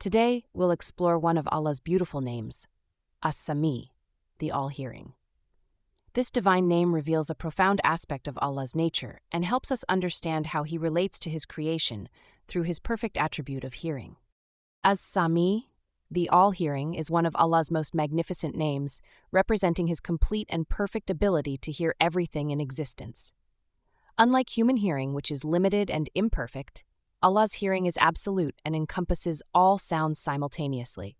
Today, we'll explore one of Allah's beautiful names, As-Samee, the all-hearing. This divine name reveals a profound aspect of Allah's nature and helps us understand how He relates to His creation through His perfect attribute of hearing. As-Samee, the all-hearing, is one of Allah's most magnificent names, representing His complete and perfect ability to hear everything in existence. Unlike human hearing, which is limited and imperfect, Allah's hearing is absolute and encompasses all sounds simultaneously.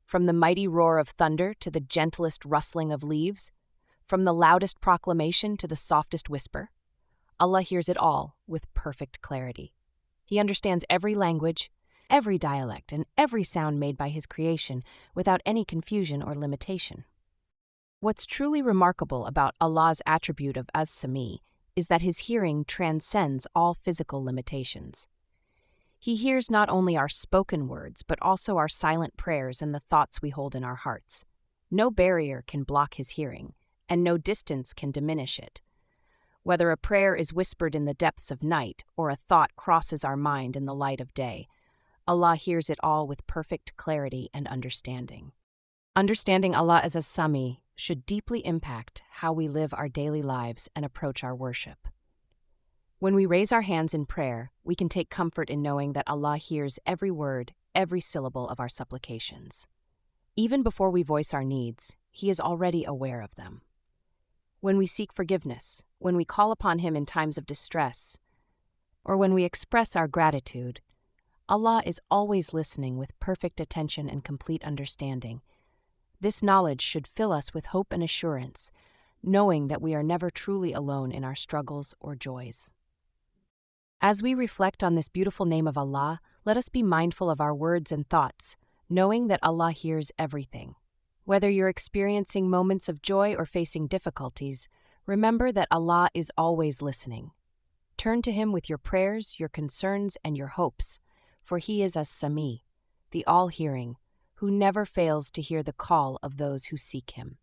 From the mighty roar of thunder to the gentlest rustling of leaves, from the loudest proclamation to the softest whisper, Allah hears it all with perfect clarity. He understands every language, every dialect, and every sound made by His creation without any confusion or limitation. What's truly remarkable about Allah's attribute of As-Samee is that His hearing transcends all physical limitations. He hears not only our spoken words, but also our silent prayers and the thoughts we hold in our hearts. No barrier can block His hearing, and no distance can diminish it. Whether a prayer is whispered in the depths of night or a thought crosses our mind in the light of day, Allah hears it all with perfect clarity and understanding. Understanding Allah as As-Samee should deeply impact how we live our daily lives and approach our worship. When we raise our hands in prayer, we can take comfort in knowing that Allah hears every word, every syllable of our supplications. Even before we voice our needs, He is already aware of them. When we seek forgiveness, when we call upon Him in times of distress, or when we express our gratitude, Allah is always listening with perfect attention and complete understanding. This knowledge should fill us with hope and assurance, knowing that we are never truly alone in our struggles or joys. As we reflect on this beautiful name of Allah, let us be mindful of our words and thoughts, knowing that Allah hears everything. Whether you're experiencing moments of joy or facing difficulties, remember that Allah is always listening. Turn to Him with your prayers, your concerns, and your hopes, for He is As-Samee, the all-hearing, who never fails to hear the call of those who seek Him.